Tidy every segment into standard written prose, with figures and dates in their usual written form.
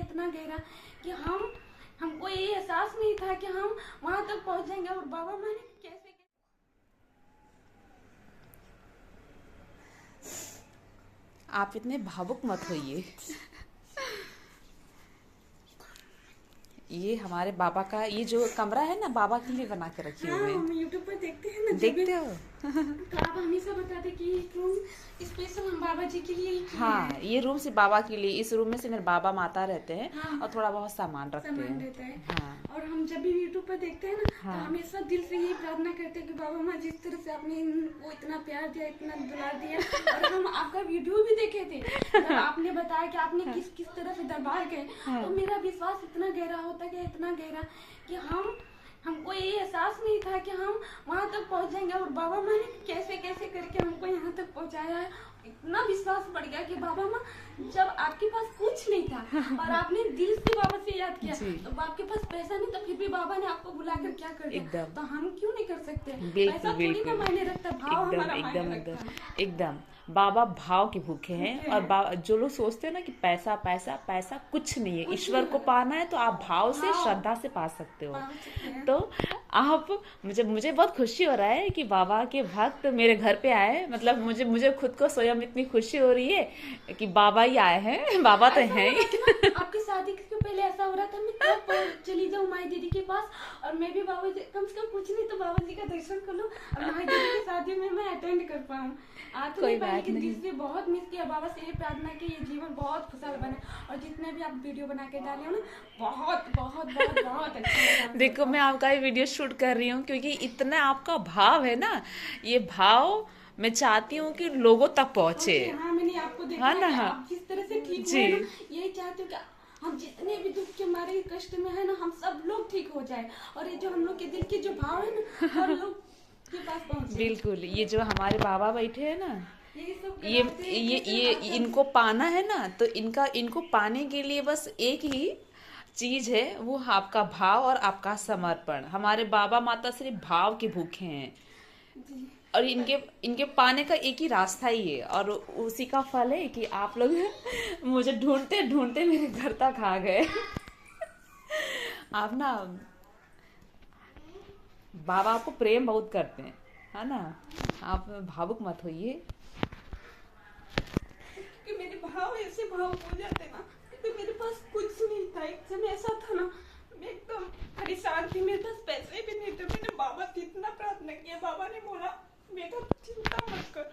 इतना गहरा कि हमको ये एहसास नहीं था कि हम वहां तक पहुंच जाएंगे। और बाबा माने कैसे आप इतने भावुक मत होइए। ये हमारे बाबा का ये जो कमरा है ना, बाबा के लिए बना के रखे हाँ, हुए हम हैं। यूट्यूब पर देखते हैं ना, जब भी देखते हो? तो आप हमेशा बताते कि ये रूम स्पेशल हम बाबा जी के लिए ही किए हाँ, हैं। ये रूम सिर्फ बाबा के लिए, इस रूम में से मेरे बाबा माता रहते हैं हाँ, और थोड़ा बहुत सामान रखते सामान हैं। रहता है। हाँ और हम जब भी यूट्यूब पर देखते हैं ना, तो हाँ हमेशा दिल से यही प्रार्थना करते हैं कि बाबा माँ जिस तरह से आपने इनको इतना प्यार दिया, इतना दुलार दिया। और हम आपका वीडियो भी देखे थे, जब आपने बताया कि आपने किस किस तरह से दरबार गए, तो मेरा विश्वास इतना गहरा होता गया, इतना गहरा कि हमको ये एहसास नहीं था कि हम वहां तक पहुंच जाएंगे। और बाबा माँ ने कैसे कैसे करके हमको यहाँ तक पहुंचाया है। इतना विश्वास बढ़ गया कि बाबा माँ, जब आपके पास कुछ नहीं था और आपने दिल से बाबा से याद किया, तो आपके पास पैसा नहीं था, फिर भी बाबा ने आपको बुलाकर क्या कर दिया। एकदम। तो हम क्यों नहीं कर सकते? बिल्कुल पैसा थोड़ी ना बिल्कुल मायने रखता, भाव एकदम हमारा एकदम मायने एकदम रखता। एकदम बाबा भाव के भूखे हैं। और जो लोग सोचते हैं ना कि पैसा पैसा पैसा कुछ नहीं है, ईश्वर को पाना है तो आप भाव से श्रद्धा से पा सकते हो। तो आप मुझे बहुत खुशी हो रहा है कि बाबा के भक्त मेरे घर पे आए। मतलब मुझे खुद को स्वयं इतनी खुशी हो रही है कि बाबा ही आए हैं। बाबा तो ऐसा हैं हो रहा ही। था ना, आपकी शादी के पहले ऐसा हो रहा था, मैं कब चली जाऊँ माई दीदी के पास और मैं भी बाबा जी, कम से कम कुछ नहीं तो बाबा जी का दर्शन कर लूं और माई दीदी की शादी में मैं अटेंड कर पाऊँ। आ तो कोई नहीं पाई, बात लेकिन नहीं। दिल से बहुत मिस किया। बाबा से ये प्रार्थना की ये जीवन बहुत खुशहाल बने। और जितने भी आप वीडियो बना के डाले हो ना, बहुत बहुत बहुत बहुत अच्छा लगा। देखो, मैं आपका ये वीडियो शूट कर रही हूँ क्योंकि इतना आपका भाव है ना, ये भाव मैं चाहती हूँ कि लोगों तक पहुँचे। हाँ, मैंने आपको देखा हाँ है ना? कि हाँ आप जिस तरह से ठीक जी। हुए ना, यही चाहते हो कि हम जितने भी दुख के मारे कष्ट में है ना, हम सब लोग ठीक हो जाए। और ये जो हम लोग के दिल के जो भाव है ना, हर लोग के पास पहुंचे। बिल्कुल, ये जो हमारे बाबा बैठे हैं ना, यही सब ये कराते हैं, ये कैसे ये आता इनको पाना है ना, तो इनको पाने के लिए बस एक ही चीज है, वो आपका भाव और आपका समर्पण। हमारे बाबा माता सिर्फ भाव के भूखे हैं जी। और इनके पाने का एक ही रास्ता ही है, और उसी का फल है कि आप लोग मुझे ढूंढते ढूंढते मेरे घर तक आ गए। आप ना, बाबा आपको प्रेम बहुत करते हैं, है ना? आप भावुक मत होइए। कि मेरे भाव ऐसे भाव हो जाते ना, क्योंकि मेरे पास कुछ नहीं था। एक समय ऐसा था ना, मैं एकदम परेशान थी, मेरे पास पैसे भी नहीं थे। मैंने बाबा से इतना प्रार्थना किया, बाबा ने बोला बेटा चिंता मत कर,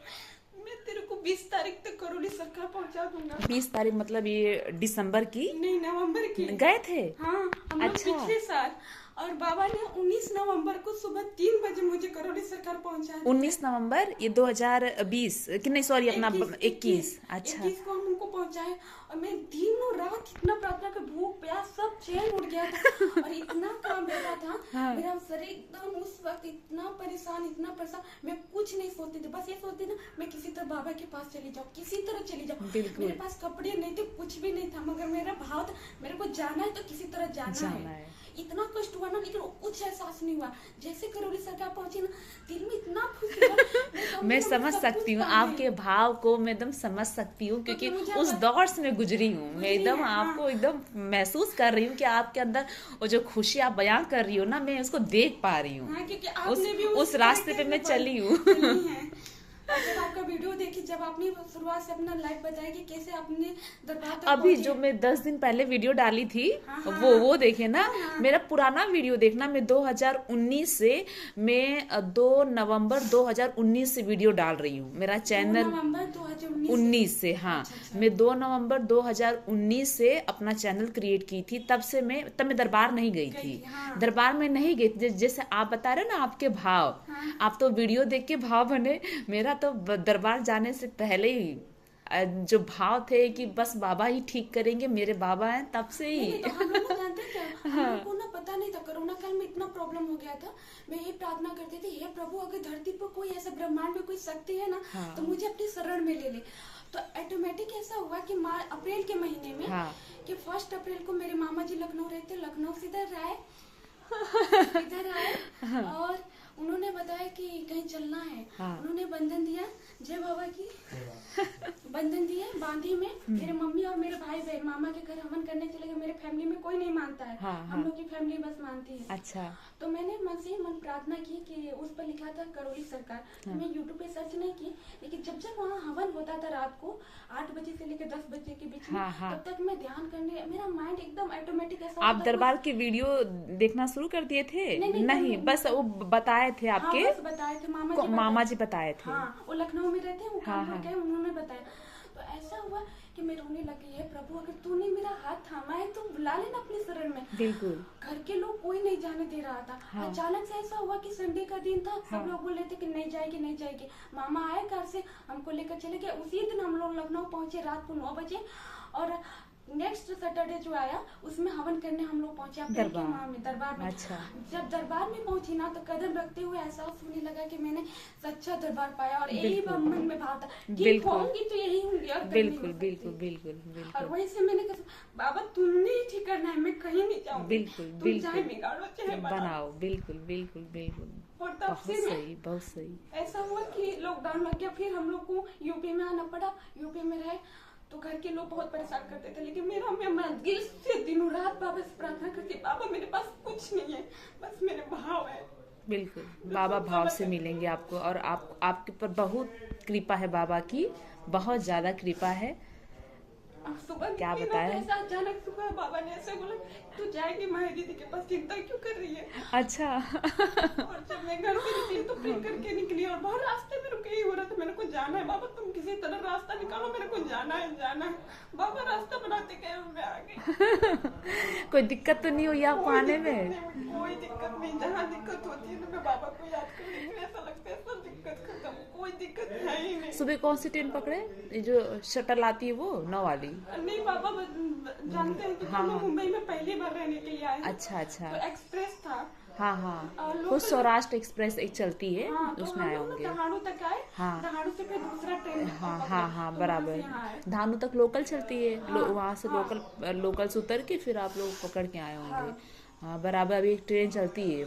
मैं तेरे को 20 तारीख तक करौली सरकार पहुंचा दूंगा। 20 तारीख मतलब ये दिसंबर की? नहीं, नवंबर की। गए थे? हाँ, हम लोग अच्छा। पिछले साल। और बाबा ने 19 नवंबर को सुबह 3 बजे मुझे करौली सरकार पहुंचा दिया। 19 नवंबर ये 2020 कि नहीं, सॉरी, अपना 21। अच्छा। 21 को हम उनको पहुंचाए। और मैं दिनों रात इतना प्रार्थना कर, भूख प्यास सब चैन उड़ गया था। और इतना काम मेरा था, हाँ। मेरा शरीर एकदम उस वक्त इतना परेशान, मैं कुछ नहीं सोचती थी। बस ये सोचती ना, मैं किसी तरह बाबा के पास चली जाऊँ, किसी तरह चली जाऊँ। बिल्कुल। मेरे पास कपड़े नहीं थे, कुछ भी नहीं था, मगर मेरा भाव था मेरे को जाना है तो किसी तरह जाना है। इतना कष्ट हुआ ना, लेकिन कुछ एहसास नहीं हुआ। जैसे करौली सरकार पहुंची ना, दिल में इतना खुशी हुआ। मैं समझ सकती हूँ आपके भाव को, मैं एकदम समझ सकती हूँ क्योंकि उस दौर से मैं गुजरी हूँ। मैं एकदम आपको एकदम महसूस कर रही हूँ कि आपके अंदर वो जो खुशी आप बयां कर रही हो ना, मैं उसको देख पा रही हूँ। हाँ, क्योंकि आपने भी उस रास्ते पे मैं चली हूँ। जब आपका वीडियो देखी, जब आपने शुरुआत से अपना लाइफ बताया कि कैसे आपने दरबार तक अभी पहुंचे। जो मैं 10 दिन पहले वीडियो डाली थी, हाँ, वो देखे ना। मेरा पुराना वीडियो देखना। मैं 2019 से, मैं 2 नवंबर 2019 से वीडियो डाल रही हूँ। मेरा चैनल 2 नवंबर 2019 से, हाँ। अच्छा। मैं 2 नवंबर 2019 से अपना चैनल क्रिएट की थी। तब मैं दरबार नहीं गई थी। हाँ। दरबार में नहीं गई थी। जैसे आप बता रहे हो ना आपके भाव, हाँ। आप तो वीडियो देख के भाव बने। मेरा तो दरबार जाने से पहले ही जो भाव थे कि बस बाबा ही ठीक करेंगे, मेरे बाबा हैं, तब से ही। नहीं, तो हम लोग ना जानते हैं क्या, हम लोग को ना पता नहीं था। कोरोना काल में इतना प्रॉब्लम हो गया था। मैं ये प्रार्थना करती थी, हे प्रभु, अगर धरती पर कोई ऐसा ब्रह्मांड में कोई शक्ति है ना, हाँ। तो मुझे अपनी शरण में ले ले। तो ऑटोमेटिक ऐसा हुआ कि अप्रैल के महीने में, हाँ। कि 1 अप्रैल को मेरे मामा जी लखनऊ रहते, लखनऊ से इधर आए और उन्होंने बताया कि कहीं चलना है। हाँ। उन्होंने बंधन दिया, जय बाबा की, बंधन दिए बांधी में। मेरे मम्मी और मेरे भाई बहन मामा के घर हवन करने चले गए। मानता है। हाँ, हम हाँ। लोग की फैमिली बस मानती है। अच्छा। तो मैंने मन से ही मन प्रार्थना की कि उस पर लिखा था करौली सरकार। तो मैं यूट्यूब पे सर्च नहीं की, लेकिन जब जब वहाँ हवन होता था रात को 8 बजे से लेकर 10 बजे के बीच में, हाँ, हाँ। तब तक मैं ध्यान करने, मेरा माइंड एकदम ऑटोमेटिक ऐसा आप होता था, दरबार की वीडियो देखना शुरू कर दिए थे? नहीं, बस वो बताए थे हाँ, आपके बस बताए थे मामा जी बताए थे। हाँ, वो लखनऊ में रहते हैं, वो हाँ, कानपुर हाँ। के हैं, उन्होंने बताया। तो ऐसा हुआ कि मैं रोने लगी, है प्रभु अगर तूने मेरा हाथ थामा है तो बुला लेना अपने शरण में। बिल्कुल। घर के लोग कोई नहीं जाने दे रहा था। हाँ। अचानक से ऐसा हुआ कि संडे का दिन था, हाँ। सब लोग बोल रहे थे कि नहीं जाएगी नहीं जाएगी। मामा आए घर से, हमको लेकर चले गए। उसी दिन हम लोग लखनऊ पहुंचे रात को 9 बजे, और नेक्स्ट सैटरडे जो आया उसमें हवन करने हम लोग पहुंचे अपने के वहाँ में दरबार में। अच्छा। जब दरबार में पहुंची ना, तो कदम रखते हुए एहसास होने लगा कि मैंने सच्चा दरबार पाया, और यही मन में भाव था, ठीक बिल्कुल। होंगी तो यही होंगी, और कहीं बिल्कुल नहीं हो सकती। बिल्कुल बिल्कुल और बिल्कुल वहीं से मैंने कहा बाबा तुमने ही ठीक करना है, मैं कहीं नहीं जाऊंगी। बिल्कुल तुम चाहे बिल्कुल बिगाड़ो चाहे बनाओ। बनाओ। बिल्कुल बिल्कुल बिल्कुल। और तब बहुत से मैं सही, बहुत सही। ऐसा हुआ कि लॉकडाउन लग गया, फिर हम लोग को यूपी में आना पड़ा। यूपी में रहे तो घर के लोग बहुत परेशान करते थे, लेकिन मैं दिल से दिनों रात बाबा से प्रार्थना करती, बाबा मेरे पास कुछ नहीं है, बस मेरे भाव है। बिल्कुल, बाबा भाव से मिलेंगे आपको, और आपके ऊपर बहुत कृपा है बाबा की, बहुत ज्यादा कृपा है। सुबह क्या निकली ना, बताएं? तो ऐसा अचानक सुबह बाबा ने ऐसे बोला तू जाएगी माही दीदी के पास, चिंता क्यों कर रही है। अच्छा। और जब मैं घर से निकली तो फिर करके निकली, और बाहर रास्ते में रुके ही हो रहा था, मेरे को जाना है बाबा, तुम किसी तरह रास्ता निकालो, मेरे को जाना है जाना है। बाबा रास्ता बनाते गए और मैं आ गई। कोई दिक्कत तो नहीं हुई आपको आने में? कोई दिक्कत नहीं, जहाँ दिक्कत होती है ना मैं बाबा को याद कर लेती हूँ, ऐसा लगता है सब दिक्कत खत्म, कोई दिक्कत है ही नहीं। सुबह कौन सी ट्रेन पकड़े? ये जो शटल आती है वो 9 वाली? नहीं बाबा जानते हैं कि हाँ, हम हाँ। मुंबई में पहली बार रहने के लिए आए हैं। अच्छा अच्छा। तो एक्सप्रेस था। हाँ हाँ, और वो लोकल- सौराष्ट्र एक्सप्रेस एक चलती है, हाँ, तो उसमें हम आए लोग ना होंगे। दहाड़ू तक आए। हाँ। दहाड़ू से फिर दूसरा ट्रेन हाँ पकड़े, हाँ हाँ, तो बराबर। वहाँ से यहाँ आए। धानु तक लोकल चलती है, हाँ, वहां से हाँ। लोकल से उतर के फिर आप लोग पकड़ के आए होंगे। हाँ। हाँ बराबर, अभी एक ट्रेन चलती है।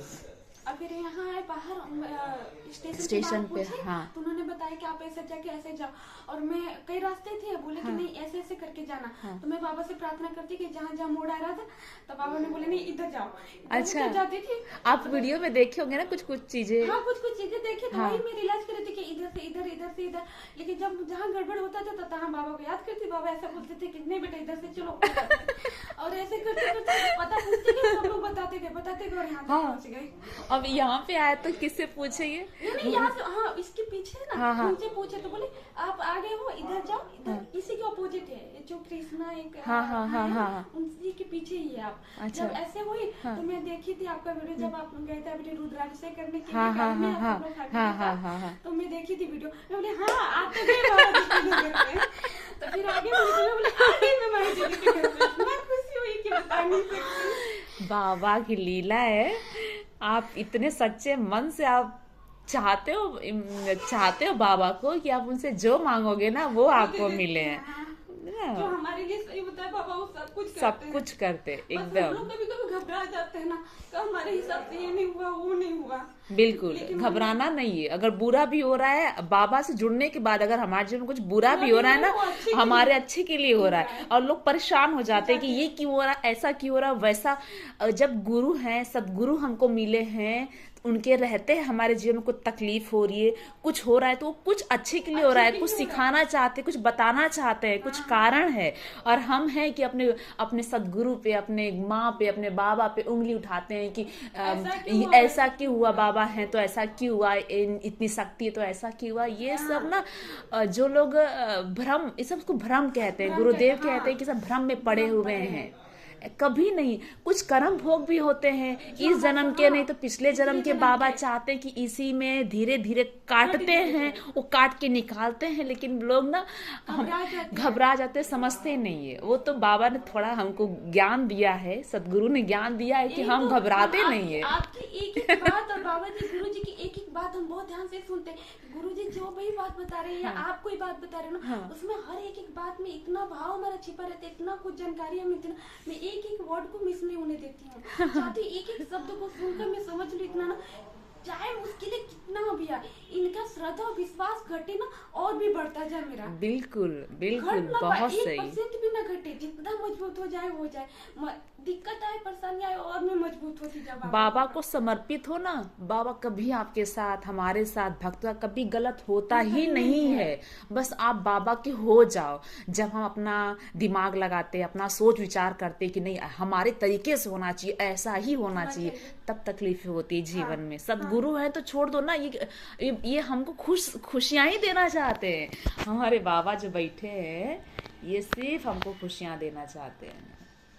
और फिर यहाँ आए बाहर स्टेशन पे, पूछे, हाँ। तो उन्होंने बताया कि आप ऐसे जाके ऐसे जाओ, और मैं कई रास्ते थे, बोले कि हाँ। नहीं ऐसे ऐसे करके जाना। हाँ। तो मैं बाबा से प्रार्थना करती कि जहाँ जहाँ मोड़ आ रहा था, तो बाबा ने बोले नहीं इधर जाओ। इधर अच्छा। से जाती थी। आप वीडियो में देखे होंगे ना कुछ कुछ चीजें? हाँ, कुछ कुछ चीजें देखी, तो हाँ। वही मैं रियलाइज कर रही थी कि इधर से इधर, इधर से इधर। लेकिन जब जहाँ गड़बड़ होता था तो तहाँ बाबा को याद करती, बाबा ऐसा बोलते थे कि नहीं बेटा इधर से चलो, और ऐसे करते करते पता पूछते गए, सब लोग बताते गए और यहाँ तक हाँ। पहुँच गए। अब यहाँ पे आए तो किससे पूछेंगे? नहीं यहाँ से, हाँ इसके पीछे है ना, हाँ, हाँ। उनसे पूछे तो बोले आप आगे हो, इधर जाओ, इधर इसी के ऑपोजिट है, ये जो कृष्णा एक हाँ, हाँ, हाँ, है, हाँ। उनसी के पीछे ही है आप। अच्छा। जब ऐसे हुई हाँ। तो मैं देखी थी आपका वीडियो, जब आप गए थे अभी रुद्राभिषेक करने के हाँ, लिए हाँ, घर में, हाँ, आप लोग खाते हाँ, थे हाँ, साथ। हाँ, हाँ। तो मैं देखी थी वीडियो, मैं बोले हाँ आप तो गए बाबा जी के घर पे। तो फिर आगे बोले आगे मैं माही दीदी के घर पे, इतना खुशी हुई कि बता नहीं सकती। बाबा की लीला है, आप इतने सच्चे मन से आप चाहते हो बाबा को कि आप उनसे जो मांगोगे ना वो आपको मिले। हाँ। जो हमारे लिए सही होता है बाबा वो सब कुछ करते सब हैं। कुछ करते बस हम एकदम। लोग कभी कभी घबरा जाते हैं ना, तो हमारे हिसाब से ये नहीं हुआ वो नहीं हुआ। बिल्कुल, लेकिन घबराना नहीं है। अगर बुरा भी हो रहा है, बाबा से जुड़ने के बाद अगर हमारे जीवन में कुछ बुरा भी हो रहा है ना, वो अच्छे के हमारे लिए अच्छे के लिए हो रहा है, और लोग परेशान हो जाते हैं कि ये क्यों हो रहा है, ऐसा क्यों हो रहा है, वैसा। जब गुरु हैं, सदगुरु हमको मिले हैं, उनके रहते हैं हमारे जीवन में कुछ तकलीफ हो रही है, कुछ हो रहा है, तो वो कुछ अच्छे के लिए हो रहा है, कुछ सिखाना चाहते हैं, कुछ बताना चाहते हैं, कुछ कारण है। और हम हैं कि अपने सदगुरु पे, अपने माँ पे, अपने बाबा पे उंगली उठाते हैं कि ऐसा क्यों हुआ, बाबा हैं तो ऐसा क्यों हुआ, इतनी शक्ति है तो ऐसा क्यों हुआ। ये सब ना जो लोग भ्रम, इस सब को भ्रम कहते हैं, गुरुदेव कहते हैं कि सब भ्रम में पड़े हुए हैं। कभी नहीं, कुछ कर्म भोग भी होते हैं इस जन्म के, नहीं तो पिछले जन्म के। बाबा चाहते हैं कि इसी में धीरे धीरे काटते हैं, वो काट के निकालते हैं, लेकिन लोग ना घबरा जाते हैं, समझते नहीं है। वो तो बाबा ने थोड़ा हमको ज्ञान दिया है, सदगुरु ने ज्ञान दिया है कि हम घबराते नहीं है। आपकी एक एक बात और बाबा जी गुरु जी की एक एक बात हम बहुत ध्यान से सुनते हैं। गुरु जी जो भी बात बता रहे हैं या आप कोई बात बता रहे हो ना, उसमें हर एक एक बात में इतना भाव हमारा छिपा रहता है, इतना कुछ जानकारी हमें, इतना मैं एक एक वर्ड को मिस नहीं होने देती हूँ, चाहती एक एक शब्द को सुनकर मैं समझ लूँ इतना ना। चाहे उसके लिए कितना भी है, इनका श्रद्धा और विश्वास घटे ना और भी बढ़ता जाए मेरा। बिल्कुल बिल्कुल, घट ना बहुत पाए, सही। 1% भी ना घटे, जितना मजबूत हो जाए हो जाए। दिक्कत आए परेशानी आए और मैं मजबूत होती जाऊँ। बाबा को समर्पित हो ना, बाबा कभी आपके साथ, हमारे साथ भक्त का कभी गलत होता ही नहीं है। बस आप बाबा के हो जाओ। जब हम अपना दिमाग लगाते, अपना सोच विचार करते कि नहीं हमारे तरीके से होना चाहिए, ऐसा ही होना चाहिए, तब तकलीफ होती है जीवन में। सदगुरु है तो छोड़ दो ना, ये हमको खुशियां ही देना चाहते हैं। हमारे बाबा जो बैठे हैं ये सिर्फ हमको खुशियां देना चाहते हैं।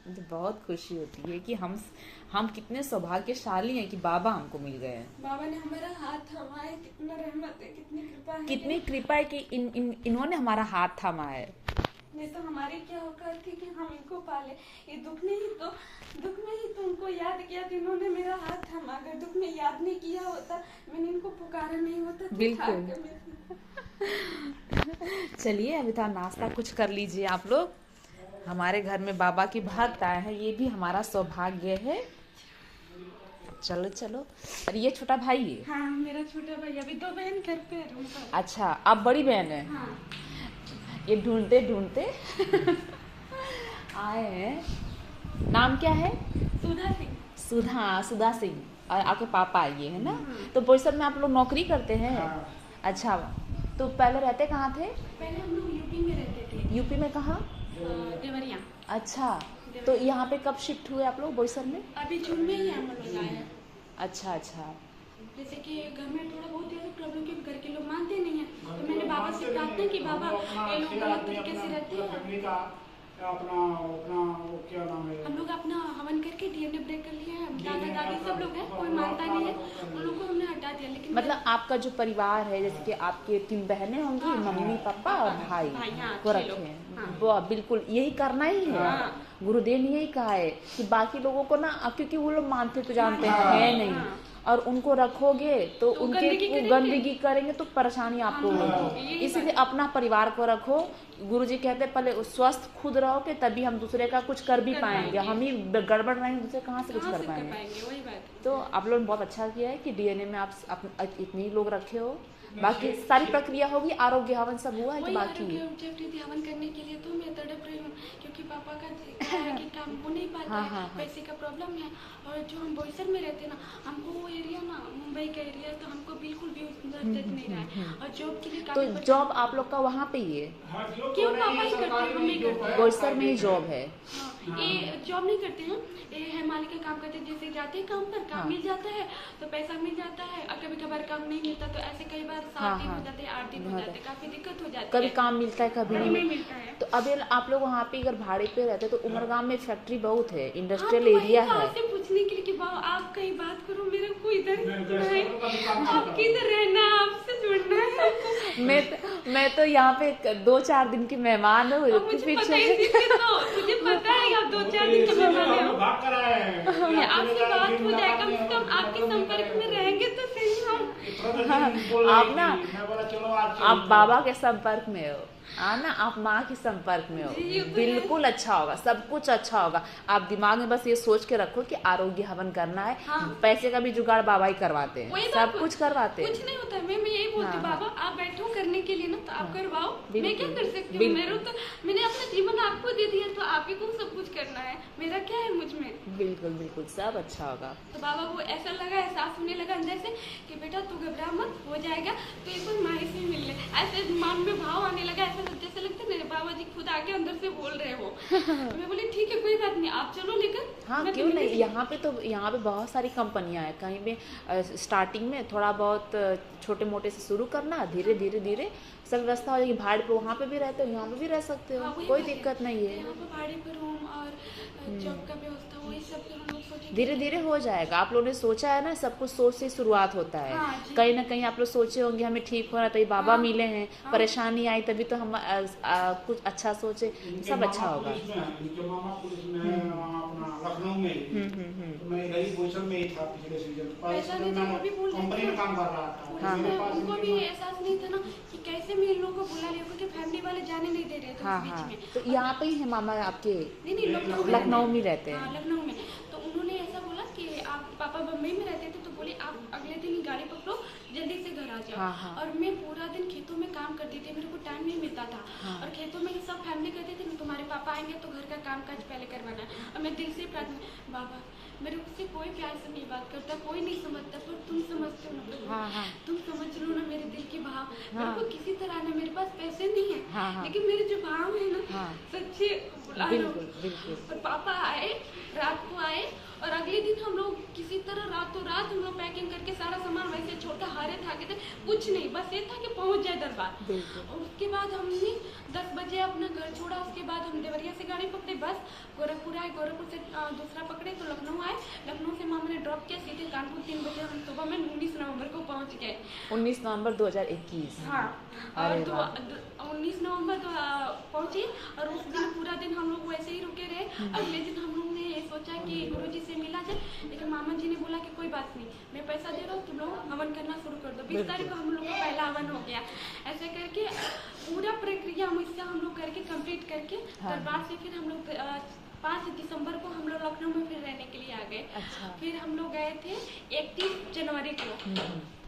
मुझे बहुत खुशी होती है कि हम कितने सौभाग्यशाली हैं कि बाबा हमको मिल गए हैं। बाबा ने हमारा हाथ थामा है, कितना रहमत है, कितनी कृपा है। कितनी कृपा है कि इन्होंने हमारा हाथ थामा है। नहीं तो हमारी क्या औकात थी कि हम इनको पाले। ये दुख में ही तो उनको याद किया तो इन्होंने मेरा हाथ थामा। अगर दुख में याद नहीं किया होता, मैंने इनको पुकारा नहीं होता तो बिल्कुल। चलिए अभी तो नाश्ता कुछ कर लीजिए आप लोग। हमारे घर में बाबा की भक्त आए हैं, ये भी हमारा सौभाग्य है। चलो चलो। और ये छोटा भाई है? हाँ, मेरा छोटा भाई। अभी 2 बहन घर पे है रूम पर। अच्छा, आप बड़ी बहन है? हाँ। ये ढूंढते ढूंढते आए हैं। नाम क्या है? सुधा सिंह। सुधा सिंह। और आपके पापा ये है ना? तो बोईसर में आप लोग नौकरी करते हैं? अच्छा, तो पहले रहते कहाँ थे? पहले हम लोग यूपी में रहते थे। यूपी में कहाँ? देवरिया। अच्छा, तो यहाँ पे कब शिफ्ट हुए आप लोग बोईसर में? अभी जून में ही हम लोग आए हैं। अच्छा अच्छा। जैसे कि घर में थोड़ा बहुत ऐसा प्रॉब्लम कि घर के लोग मानते नहीं है, तो मैंने बाबा से प्रार्थना की, बाबा ये लोग गलत तरीके से रहते हैं। अपना वो क्या नाम है, हम लोग अपना हवन करके डीएनए ब्रेक कर लिए हैं। दादा दादी सब लोग हैं, कोई मानता नहीं है, उन लोगों को हमने हटा दिया। लेकिन मतलब आपका जो परिवार है, जैसे कि आपके 3 बहनें होंगी, मम्मी पापा और भाई को रखे हैं। वो बिल्कुल यही करना ही है। गुरुदेव ने यही कहा है कि बाकी लोगों को ना, क्योंकि वो लोग मानते तो जानते हैं नहीं, और उनको रखोगे तो उनके गंदगी करेंगे तो परेशानी आपको होगी। इसीलिए अपना परिवार को रखो। गुरुजी कहते हैं पहले स्वस्थ खुद रहोगे तभी हम दूसरे का कुछ कर भी पाएंगे। हम ही गड़बड़ रहेंगे, दूसरे कहाँ से कुछ कर पाएंगे। वही बात। तो आप लोगों ने बहुत अच्छा किया है कि डीएनए में आप इतने ही लोग रखे हो। बाकी सारी प्रक्रिया होगी, आरोग्य हवन सब हुआ है कि बाकी? हवन करने के लिए तो मैं तड़प रही हूँ, क्योंकि पापा का कि काम हो नहीं पाता है, पैसे का प्रॉब्लम है। और जो हम बोईसर में रहते ना, हमको वो एरिया ना मुंबई का एरिया, तो हमको बिल्कुल भी नहीं रहा है। और जॉब के लिए तो जॉब आप लोग का वहाँ पे ही है? क्यों? पापा ही करते हैं, हम नहीं करते। बोईसर में ही जॉब है? ये जॉब नहीं करते हैं, ये हेमाली का काम करते हैं। जैसे जाते हैं काम पर, काम मिल जाता है तो पैसा मिल जाता है, और कभी कभार काम नहीं मिलता तो ऐसे कई बार 7 दिन हो जाते हैं, 8 दिन हो जाते हैं, काफी दिक्कत हो जाती है। कभी काम मिलता है, कभी नहीं मिलता है। तो अभी आप लोग वहाँ पे अगर भाड़े पे रहते तो उमरगाम में फैक्ट्री बहुत है, इंडस्ट्रियल एरिया है। आपसे पूछने के लिए कि बाबा आप कहीं बात करो, मेरे को इधर आपके इधर रहना, आपसे जुड़ना है। मैं तो यहाँ पे 2-4 दिन की मेहमान हूँ। मुझे पता है आप 2-4 दिन के मेहमान हो। आपसे बात हो जाए, कम से कम आपके संपर्क में रहेंगे तो सही हम। आप ना, आप बाबा के संपर्क में हो, ना आप माँ के संपर्क में हो, बिल्कुल अच्छा होगा, सब कुछ अच्छा होगा। आप दिमाग में बस ये सोच के रखो कि आरोग्य हवन करना है। पैसे का भी जुगाड़ बाबा ही करवाते हैं, सब कुछ करवाते हैं। कुछ नहीं होता है। मैं यही बोलती हूँ, बाबा आप बैठो करने के लिए ना, तो आप करवाओ, मैं क्या कर सकती हूँ। मेरे तो मैंने अपना जीवन आपको दे दिया, तो आप ही को सब कुछ करना है, मेरा क्या है मुझ में। बिल्कुल बिल्कुल, सब अच्छा होगा। तो बाबा को ऐसा लगा, एहसास होने लगा अंदर से कि बेटा तू घबरा मत, हो जाएगा, तो एक बार माँ से मिल ले। ऐसे मन में भाव आने लगा, ऐसा जैसे लगता है मेरे बाबा जी खुद आके अंदर से बोल रहे हो। मैं बोली ठीक है, कोई बात नहीं, आप चलो लेकर। हाँ, क्यों नहीं। यहाँ पे बहुत सारी कंपनियां हैं। कहीं पे स्टार्टिंग में थोड़ा बहुत छोटे मोटे से शुरू करना, धीरे धीरे धीरे सब व्यवस्था हो जाएगी। भाड़े पे वहाँ पे भी रहते हो, यहाँ पे भी रह सकते हो, कोई दिक्कत नहीं है। यहाँ पे भाड़े पे रूम और जॉब का व्यवस्था, वही सब हम लोग सोचे धीरे धीरे हो जाएगा। आप लोगों ने सोचा है ना, सब कुछ सोच से शुरुआत होता है। कहीं ना कहीं आप लोग सोचे होंगे हमें ठीक होना, तभी बाबा मिले हैं। परेशानी आई तभी तो हम कुछ अच्छा सोचे, सब अच्छा होगा। लखनऊ में तो मैं इधर ही बोईसर में ही था पिछले सीजन, कंपनी में काम कर रहा था। उनको भी एहसास नहीं था ना कि कैसे मैं इन लोगों को बुला लिया, क्योंकि फैमिली वाले जाने नहीं दे रहे थे बीच में। तो यहाँ पे ही है मामा आपके? नहीं, लखनऊ में रहते हैं। लखनऊ में। तो उन्होंने ऐसा बोला कि आप पापा बम्बई में रहते थे, तो बोले आप अगले दिन गाड़ी पकड़ो, जल्दी से घर आ जाओ। हाँ, हाँ। और मैं पूरा दिन खेतों में काम करती थी, मेरे को टाइम नहीं मिलता था। हाँ। और खेतों में सब फैमिली कहते थे ना तुम्हारे पापा आएंगे तो घर का काम काज पहले करवाना है। और मैं दिल से प्रार्थना, बाबा मेरे से कोई प्यार से नहीं बात करता, कोई नहीं समझता, पर तुम समझते हो ना प्रभु। हाँ, हाँ। तुम समझ लो ना मेरे दिल की भाव। हाँ। मेरे को किसी तरह ना, मेरे पास पैसे नहीं है, हाँ, हाँ। लेकिन मेरे जो भाव है ना, हाँ। सच्चे बुला लो। बिल्कुल बिल्कुल। और पापा आए, रात को आए, और अगले दिन हम लोग किसी तरह रातों रात हम लोग पैकिंग करके सारा सामान, वैसे छोटा हारे थाके थे, कुछ नहीं, बस ये था कि पहुंच जाए दरबार। बिल्कुल। और उसके बाद हमने 10 बजे अपना घर छोड़ा। उसके बाद हम देवरिया से गाड़ी पकड़े, बस गोरखपुर आए, गोरखपुर से दूसरा पकड़े तो लखनऊ आए, लखनऊ से मामा ने ड्रॉप किया, सीधे कानपुर 3 बजे हम सुबह में 19 नवंबर को पहुंच गए। 19 नवंबर 2021। हाँ। अरे और वाह। 19 नवंबर तो पहुंचे, और उस दिन पूरा दिन हम लोग वैसे ही रुके रहे। अगले दिन हम लोग ने ये सोचा कि गुरुजी से मिला जाए, लेकिन मामा जी ने बोला कि कोई बात नहीं, मैं पैसा दे रहा हूँ, तुम लोग हवन करना शुरू कर दो। 20 तारीख को हम लोग का पहला हवन हो गया। ऐसे करके पूरा प्रक्रिया हम लोग करके कंप्लीट करके हाँ। दरबार से फिर हम लोग 5 दिसंबर को हम लोग लखनऊ में फिर रहने के लिए आ गए। अच्छा। फिर हम लोग गए थे 31 जनवरी को,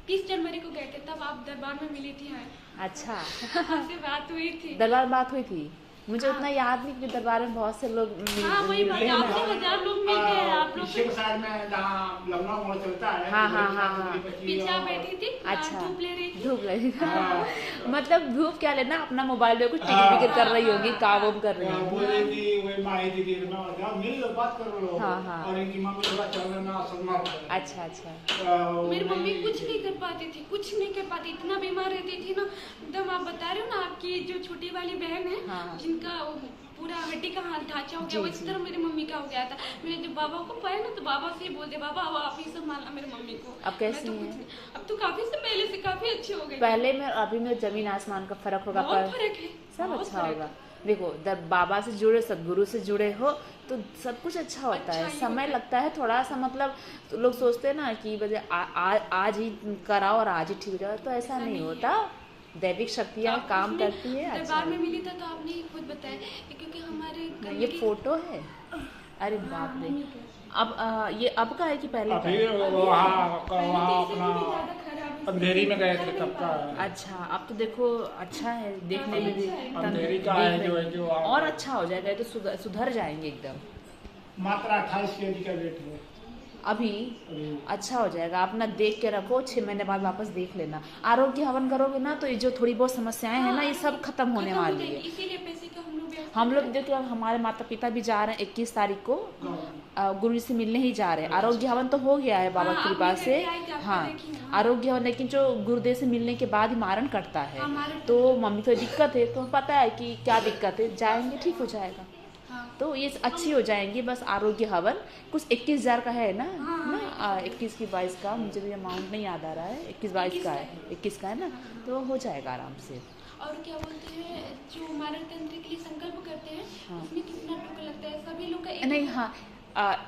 30 जनवरी को गए थे, तब आप दरबार में मिली थी। हाँ। अच्छा। आपसे बात हुई थी। दरबार बात हुई थी, मुझे हाँ। उतना याद नहीं कि दरबार में बहुत से लोग हाँ वही बात है, आपसे 1000 लोग मिल गए आप लोग। पीछे के साइड में जहाँ लखनऊ मोड़ चलता है, हाँ, हाँ, हाँ, हाँ। पीछे आप बैठी थी, अच्छा। धूप ले रही थी। धूप रही थी। हाँ। मतलब धूप क्या लेना, अपना मोबाइल में कुछ टिकट विकेट कर रही होगी, काम वाम कर रही होगी। बोल रही थी वही माही दीदी, मिल लो बात कर लो। हाँ, हाँ। और इनकी मम्मी थोड़ा चलना सदमा। अच्छा अच्छा। मेरी मम्मी कुछ नहीं कर पाती थी, कुछ नहीं कर पाती, इतना बीमार रहती थी ना। एकदम आप बता रहे हो ना, आपकी जो छोटी वाली बहन है, हाँ। जिनका पूरा हड्डी का ढांचा हो जी, गया, उसी जी। तरह मेरी मम्मी का हो गया था। मैंने जब बाबा को पाया ना, तो बाबा से ही बोल दे, बाबा अब आप ही संभालना मेरी मम्मी को। अब कैसी मैं तो हैं? कुछ नहीं। अब तो काफी से पहले से काफी अच्छी हो गई। पहले में अभी में जमीन आसमान का फर्क होगा, बहुत पर फर्क है, सब बहुत अच्छा फर्क होगा। है। देखो जब बाबा से जुड़े, सदगुरु से जुड़े हो तो सब कुछ अच्छा होता अच्छा है। ही समय होता है। लगता है थोड़ा सा, मतलब तो लोग सोचते हैं ना कि वजह आज ही कराओ और आज ही ठीक हो जाओ, तो ऐसा नहीं होता। दैविक शक्तियाँ आप काम उसमें करती है। अच्छा दरबार में मिली था तो आपने खुद बताया कि क्योंकि हमारे घर ये की- फोटो है, अरे बाप रे। मम्मी का। अब ये अब का है कि पहले का अभी है? वहाँ पहले वहाँ तो इससे अपना भी ज्यादा खराब है। अंधेरी में गए थे तब का। अच्छा, अब तो देखो अच्छा है, देखने में भी अच्छा है। अंधेरी का है देखने- जो है जो और अच्छा हो जाएगा, ये तो सुधर जाएंगे एकदम। मात्र 28 kg का वेट है अभी अभी। अच्छा हो जाएगा, अपना देख के रखो, 6 महीने बाद वापस देख लेना। आरोग्य हवन करोगे ना तो ये जो थोड़ी बहुत समस्याएं हैं ना, ये सब खत्म होने खत्म हो वाली जाएगी। है। इसीलिए पैसे का हम लोग व्यवस्था हम लोग करते देखो, हमारे माता पिता भी जा रहे हैं 21 तारीख को, हाँ। गुरु जी से मिलने ही जा रहे हैं। आरोग्य हवन तो हो गया है बाबा हाँ, की आप कृपा भी से। करके आए थे, आपको हाँ, देखी, हाँ। आरोग्य हवन, लेकिन जो गुरुदेव से मिलने के बाद ही मारण कटता है, हाँ, मारण तो मम्मी थोड़ी दिक्कत है, तो पता है कि क्या दिक्कत है, जाएंगे ठीक हो जाएगा। हैं। हाँ। तो ये अच्छी हो जाएंगी। बस आरोग्य हवन कुछ 21,000 का है ना, हाँ, ना 21 की 22 का, मुझे भी अमाउंट नहीं याद आ रहा है। 21-22 का है, 21 का है ना, तो हो जाएगा आराम से। और क्या बोलते हैं, जो हमारे तंत्र के लिए संकल्प करते हैं, हाँ। उसमें कितना टोकन लगता है? सभी लोग का एक नहीं, हाँ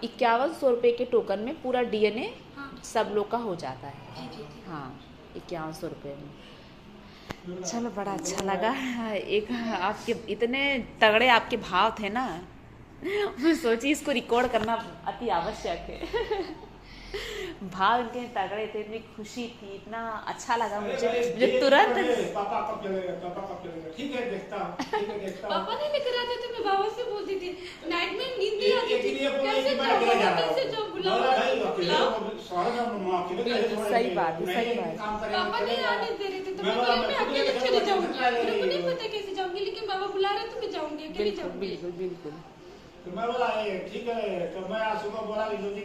5100 रुपये के टोकन में पूरा DNA हाँ। सब लोग का हो जाता है। जी जी जी। हाँ 5100 रुपये में। चलो बड़ा अच्छा लगा। एक आपके इतने तगड़े आपके भाव थे ना, मैं सोची इसको रिकॉर्ड करना अति आवश्यक है। भाव इनके तगड़े थे, इतनी खुशी थी, इतना अच्छा लगा मुझे जो तुरंत। पापा कब चलेगा, पापा कब चलेगा, ठीक है देखता हूँ, ठीक है देखता हूँ। पापा नहीं लेकर आते थे, मैं बाबा से बोलती थी, नाइट में नींद नहीं आती थी, कैसे जाओ बुलाओ बुलाओ। सही बात है, सही बात है। पापा नहीं आने दे रहे थे, तो मैं बोली मैं अकेले चली जाऊंगी, मेरे को नहीं पता कैसे जाऊंगी, लेकिन बाबा बुला रहे तो मैं जाऊंगी, अकेले बिल्कुल जाऊंगी। बिल्कुल बिल्कुल। तो मैं बोला ठीक है, तो मैं आज सुबह बोला कि जल्दी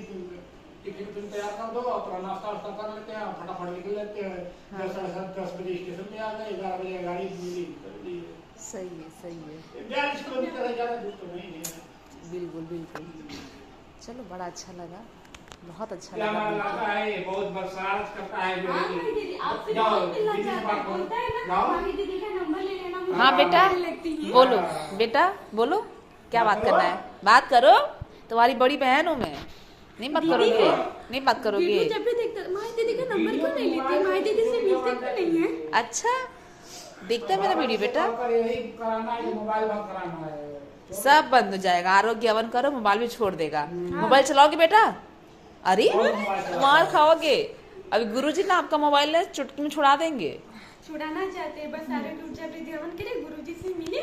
टिफिन तैयार कर दो, अपना नाश्ता वास्ता कर लेते हैं, फटाफट निकल लेते हैं। 10 बजे स्टेशन पे आ गए, 11 बजे गाड़ी मिली, कर ली। सही है, सही है, 42 किलोमीटर है, ज़्यादा दूर तो नहीं है। बिल्कुल बिल्कुल। चलो बड़ा अच्छा लगा, बहुत अच्छा क्या हमारा लगा। लड़का है, बहुत बरसात करता है जो हाँ, है माही दीदी, आपसे जाओ, बहुत मिलना दीदी से चाहता बात है, करो। बोलता है ना, जाओ। माही दीदी का नंबर ले लेना, मुझे हाँ बेटा, बहुत लगती है। बोलो बेटा, बोलो क्या बात करना है, बात करो। तुम्हारी बड़ी बहन हूँ मैं, नहीं बात करोगे, नहीं बात करोगे। वीडियो जब भी देखता, माही दीदी का नंबर क्यों नहीं लेती, माही दीदी से मिलते क्यों नहीं है? अच्छा, देखता है मेरा वीडियो बेटा। यही कराना है, मोबाइल बंद कराना है। सब बंद हो जाएगा, आरोग्य हवन करो, मोबाइल भी छोड़ देगा। मोबाइल चलाओगे बेटा? अरे मार खाओगे, अभी गुरुजी ना आपका मोबाइल है, चुटकी में छुड़ा देंगे। छुड़ाना चाहते हैं, बस सारे टूट जाते ध्यान करे गुरुजी से मिले,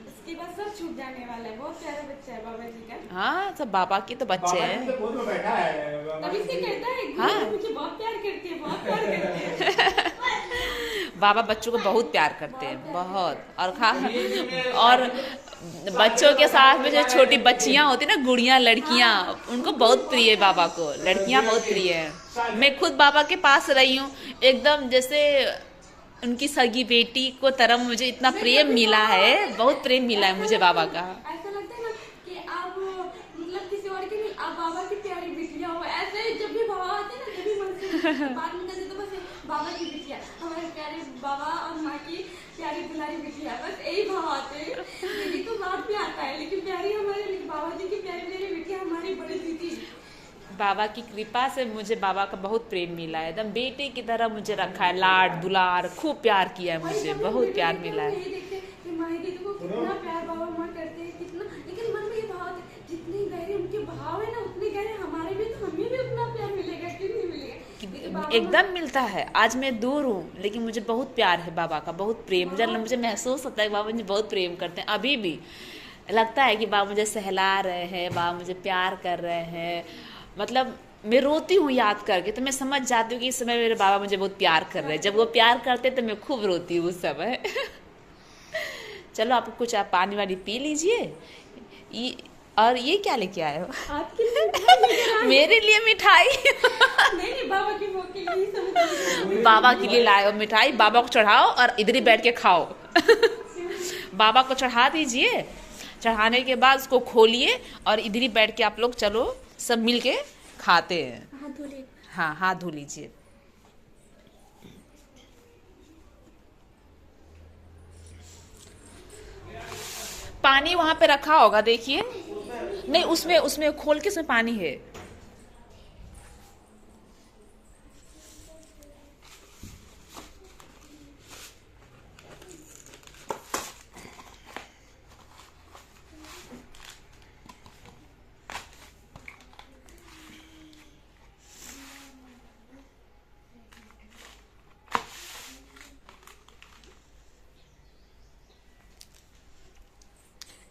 उसके बाद सब छूट जाने वाला है। बहुत प्यारा बच्चा है बाबा जी का। हाँ, सब बाबा के तो बच्चे बाबा हैं। जी के गोद में बैठा है। तभी से कहता है हाँ। गुरुजी मुझे बहुत प्यार करते हैं, बहुत प्यार करते हैं। बाबा बच्चों को बहुत प्यार करते हैं, बहुत। और बच्चों के साथ में जो छोटी बच्चियां होती है ना, गुड़ियां, लड़कियां, उनको बहुत प्रिय है बाबा को। लड़कियां बहुत प्रिय है। मैं खुद बाबा के पास रही हूँ, एकदम जैसे उनकी सगी बेटी को तरह मुझे इतना प्रेम मिला है, बहुत प्रेम मिला है मुझे बाबा का। ऐसा लगता है ना कि आप मतलब किसी और के नहीं, आप बाबा की प्यारी बिटिया हो। ऐसे जब भी बाबा आते हैं ना, जब भी मन से बात निकलती तो बस बाबा की बिटिया, हमारे प्यारे बाबा और माँ की प्यारी दुलारी बिटिया, बस यही भाव आते हैं। दीदी को बात भी आता है, लेकिन प्यारी हमारे, लेकिन बाबा जी की प्यारी प्यारी बिटिया हमारी बड़ी दीदी। बाबा की कृपा से मुझे बाबा का बहुत प्रेम मिला है, एकदम बेटे की तरह मुझे रखा है, लाड दुलार, खूब प्यार किया है मुझे, बहुत प्यार मिला है। यही देखते हैं कि माँ दीदी को कितना प्यार बाबा माँ करते हैं, कितना, लेकिन मन में ये भाव है, जितने गहरे उनके भाव है ना, उतने गहरे हमारे भी, तो हमें भी उतना प्यार मिलेगा कि नहीं मिलेगा। एकदम मिलता है। आज मैं दूर हूँ, लेकिन मुझे बहुत प्यार है बाबा का, बहुत प्रेम। मुझे महसूस होता है कि बाबा मुझे बहुत प्रेम करते हैं। अभी भी लगता है कि बाबा मुझे सहला रहे हैं, बाबा मुझे प्यार कर रहे हैं। मतलब मैं रोती हूँ याद करके, तो मैं समझ जाती हूँ कि इस समय मेरे बाबा मुझे बहुत प्यार कर रहे हैं। जब वो प्यार करते तो मैं खूब रोती हूँ उस समय। चलो, आपको कुछ आप पानी वानी पी लीजिए। और ये क्या लेके आए हो? आपके लिए मेरे लिए मिठाई। नहीं, बाबा की भोग के लिए समझ। बाबा के लिए लाए हो मिठाई, बाबा को चढ़ाओ और इधर ही बैठ के खाओ। बाबा को चढ़ा दीजिए, चढ़ाने के बाद उसको खोलिए और इधर ही बैठ के आप लोग चलो सब मिल के खाते हैं। हाथ धो ले। हाँ, हाथ धो लीजिए। पानी वहां पे रखा होगा, देखिए। नहीं, उसमें खोल के उसमें पानी है।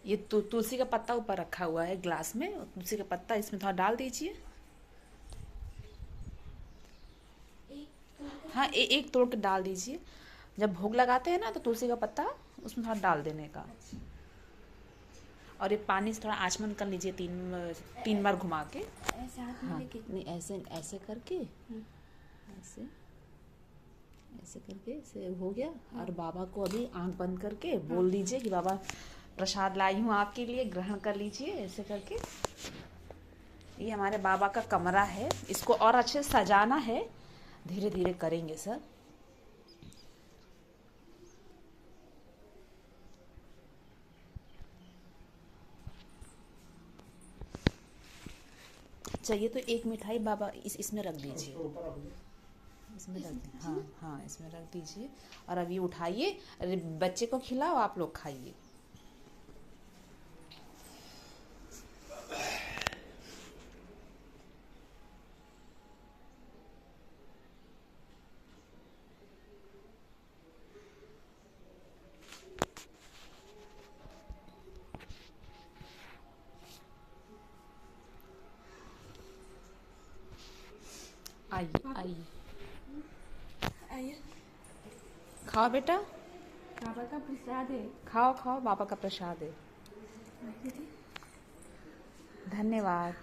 ये तुलसी का पत्ता ऊपर रखा हुआ है ग्लास में, तुलसी का पत्ता इसमें थोड़ा डाल दीजिए। हाँ, एक तोड़ के डाल दीजिए। जब भोग लगाते हैं ना, तो तुलसी का पत्ता उसमें थोड़ा डाल देने का। और ये पानी से थोड़ा आचमन कर लीजिए, 3 बार घुमा के। ऐसे हाथ में हाँ, लेके। नहीं, ऐसे करके, ऐसे करके ऐसे हो गया। और बाबा को अभी आंख बंद करके बोल दीजिए कि बाबा प्रसाद लाई हूँ आपके लिए, ग्रहण कर लीजिए, ऐसे करके। ये हमारे बाबा का कमरा है, इसको और अच्छे से सजाना है, धीरे धीरे करेंगे सर। चाहिए तो एक मिठाई बाबा इसमें रख दीजिए, इसमें रख दीजिए। हाँ हाँ, इसमें रख दीजिए। और अब ये उठाइए, अरे बच्चे को खिलाओ, आप लोग खाइए। आइए आइए, आइए, खाओ बेटा, बाबा का प्रसाद है। खाओ खाओ, बाबा का प्रसाद है। धन्यवाद।